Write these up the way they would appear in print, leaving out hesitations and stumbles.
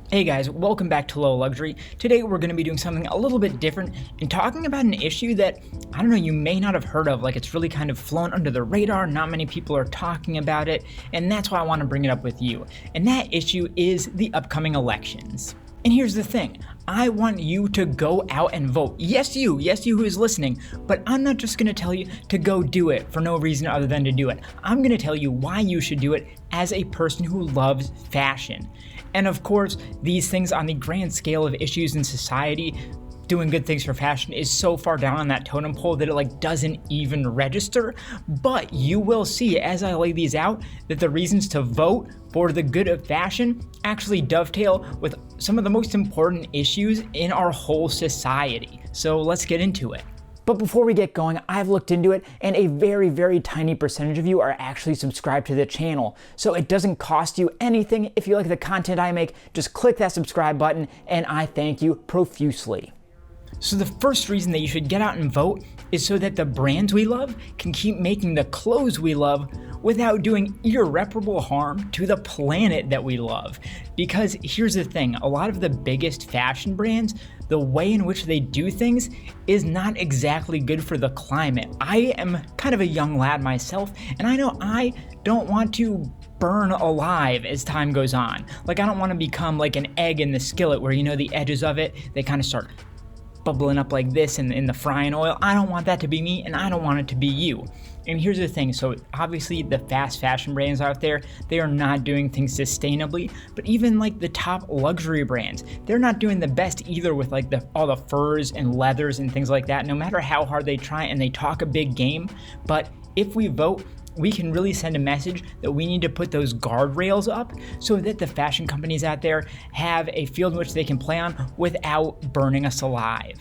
Hey guys, welcome back to Low Luxury. Today we're going to be doing something a little bit different and talking about an issue that, I don't know, you may not have heard of. Like, it's really kind of flown under the radar. Not many people are talking about it, and that's why I want to bring it up with you. And that issue is the upcoming elections. And here's the thing, I want you to go out and vote. Yes you who is listening, but I'm not just gonna tell you to go do it for no reason other than to do it. I'm gonna tell you why you should do it as a person who loves fashion. And of course, these things on the grand scale of issues in society, doing good things for fashion is so far down on that totem pole that it doesn't even register. But you will see as I lay these out that the reasons to vote for the good of fashion actually dovetail with some of the most important issues in our whole society. So let's get into it. But before we get going, I've looked into it and a very, very tiny percentage of you are actually subscribed to the channel. So it doesn't cost you anything. If you like the content I make, just click that subscribe button and I thank you profusely. So the first reason that you should get out and vote is so that the brands we love can keep making the clothes we love without doing irreparable harm to the planet that we love. Because here's the thing, a lot of the biggest fashion brands, the way in which they do things is not exactly good for the climate. I am kind of a young lad myself, and I know I don't want to burn alive as time goes on. I don't want to become like an egg in the skillet where the edges of it, they kind of start bubbling up like this in the frying oil. I don't want that to be me, and I don't want it to be you. And here's the thing, so obviously the fast fashion brands out there, they are not doing things sustainably, but even the top luxury brands, they're not doing the best either with all the furs and leathers and things like that, no matter how hard they try and they talk a big game. But if we vote, we can really send a message that we need to put those guardrails up so that the fashion companies out there have a field in which they can play on without burning us alive.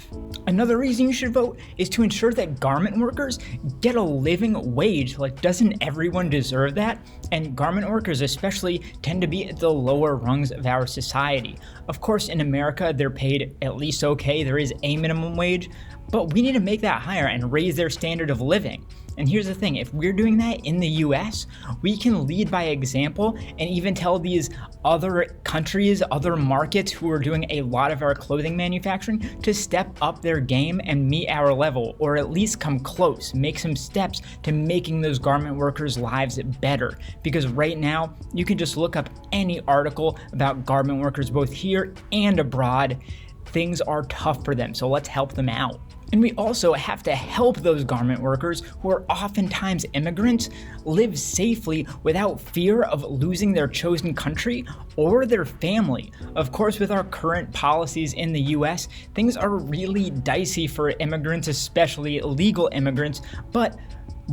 Another reason you should vote is to ensure that garment workers get a living wage. Doesn't everyone deserve that? And garment workers especially tend to be at the lower rungs of our society. Of course, in America, they're paid at least okay. There is a minimum wage, but we need to make that higher and raise their standard of living. And here's the thing, if we're doing that in the US, we can lead by example and even tell these other countries, other markets who are doing a lot of our clothing manufacturing to step up their game and meet our level, or at least come close, make some steps to making those garment workers' lives better. Because right now, you can just look up any article about garment workers both here and abroad. Things are tough for them, so let's help them out. And we also have to help those garment workers, who are oftentimes immigrants, live safely without fear of losing their chosen country or their family. Of course, with our current policies in the US, things are really dicey for immigrants, especially illegal immigrants, but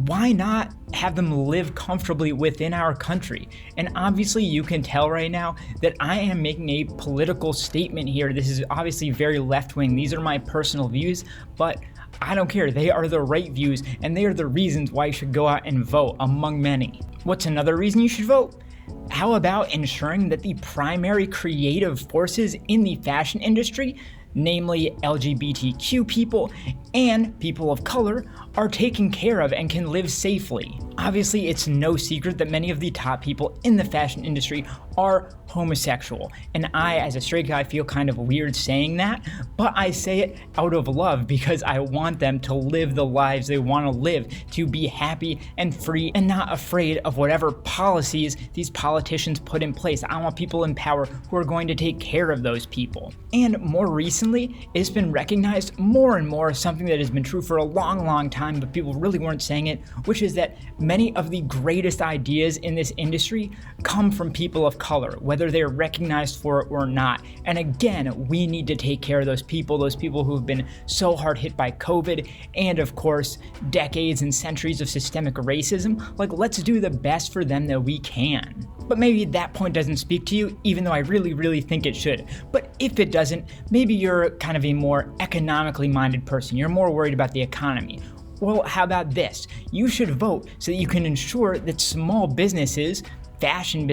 why not have them live comfortably within our country? And obviously you can tell right now that I am making a political statement here. This is obviously very left-wing. These are my personal views, but I don't care. They are the right views, and they are the reasons why you should go out and vote, among many. What's another reason you should vote? How about ensuring that the primary creative forces in the fashion industry, namely LGBTQ people and people of color, are taken care of and can live safely? Obviously, it's no secret that many of the top people in the fashion industry are homosexual, and I, as a straight guy, feel kind of weird saying that, but I say it out of love because I want them to live the lives they want to live, to be happy and free and not afraid of whatever policies these politicians put in place. I want people in power who are going to take care of those people. And more recently, it's been recognized more and more, something that has been true for a long time, but people really weren't saying it, which is that many of the greatest ideas in this industry come from people of color, whether they're recognized for it or not. And again, we need to take care of those people who have been so hard hit by COVID and, of course, decades and centuries of systemic racism. Let's do the best for them that we can. But maybe that point doesn't speak to you, even though I really think it should. But if it doesn't, maybe you're kind of a more economically minded person. You're more worried about the economy. Well, how about this? You should vote so that you can ensure that small businesses, fashion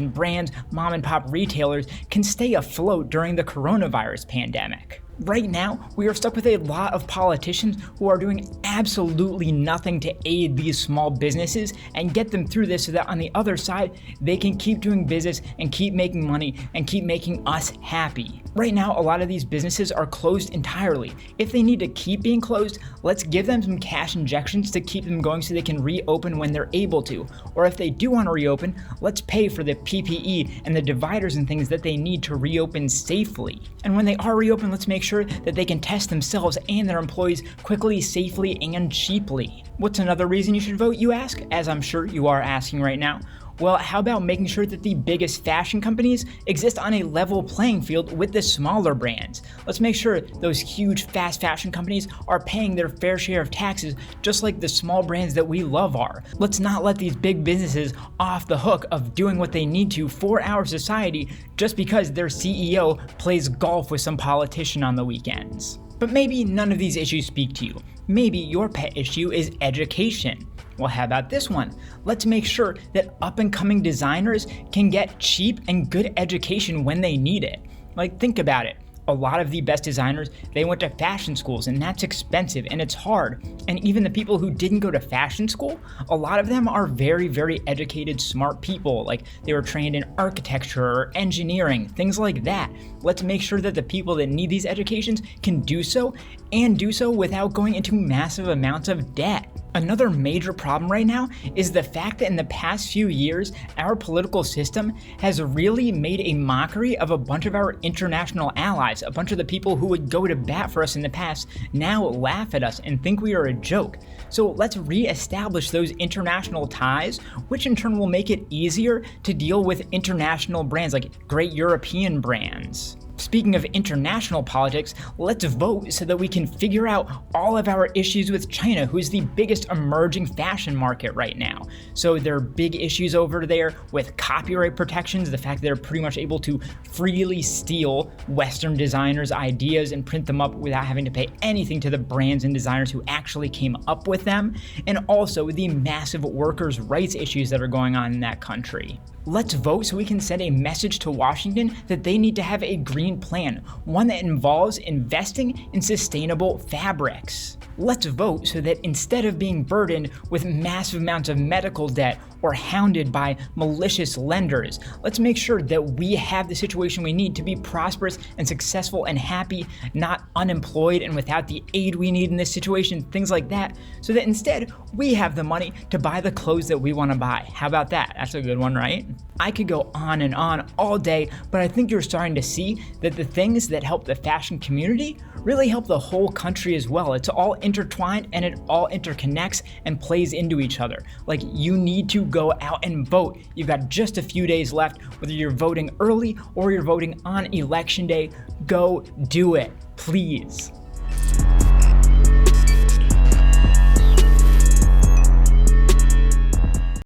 brands, mom and pop retailers can stay afloat during the coronavirus pandemic. Right now, we are stuck with a lot of politicians who are doing absolutely nothing to aid these small businesses and get them through this so that on the other side, they can keep doing business and keep making money and keep making us happy. Right now, a lot of these businesses are closed entirely. If they need to keep being closed, let's give them some cash injections to keep them going so they can reopen when they're able to. Or if they do want to reopen, let's pay for the PPE and the dividers and things that they need to reopen safely. And when they are reopened, let's make sure that they can test themselves and their employees quickly, safely, and cheaply. What's another reason you should vote, you ask? As I'm sure you are asking right now. Well, how about making sure that the biggest fashion companies exist on a level playing field with the smaller brands? Let's make sure those huge fast fashion companies are paying their fair share of taxes just like the small brands that we love are. Let's not let these big businesses off the hook of doing what they need to for our society just because their CEO plays golf with some politician on the weekends. But maybe none of these issues speak to you. Maybe your pet issue is education. Well, how about this one? Let's make sure that up-and-coming designers can get cheap and good education when they need it. Like, think about it. A lot of the best designers, they went to fashion schools, and that's expensive and it's hard. And even the people who didn't go to fashion school, a lot of them are very, very educated, smart people. Like, they were trained in architecture or engineering, things like that. Let's make sure that the people that need these educations can do so, and do so without going into massive amounts of debt. Another major problem right now is the fact that in the past few years, our political system has really made a mockery of a bunch of our international allies. A bunch of the people who would go to bat for us in the past now laugh at us and think we are a joke. So let's re-establish those international ties, which in turn will make it easier to deal with international brands like great European brands. Speaking of international politics, let's vote so that we can figure out all of our issues with China, who is the biggest emerging fashion market right now. So there are big issues over there with copyright protections, the fact that they're pretty much able to freely steal Western designers' ideas and print them up without having to pay anything to the brands and designers who actually came up with them, and also the massive workers' rights issues that are going on in that country. Let's vote so we can send a message to Washington that they need to have a green plan, one that involves investing in sustainable fabrics. Let's vote so that instead of being burdened with massive amounts of medical debt or hounded by malicious lenders, let's make sure that we have the situation we need to be prosperous and successful and happy, not unemployed and without the aid we need in this situation, things like that, so that instead we have the money to buy the clothes that we want to buy. How about that? That's a good one, right? I could go on and on all day, but I think you're starting to see that the things that help the fashion community really help the whole country as well. It's all intertwined and it all interconnects and plays into each other. Like, you need to go out and vote. You've got just a few days left, whether you're voting early or you're voting on election day. Go do it, please.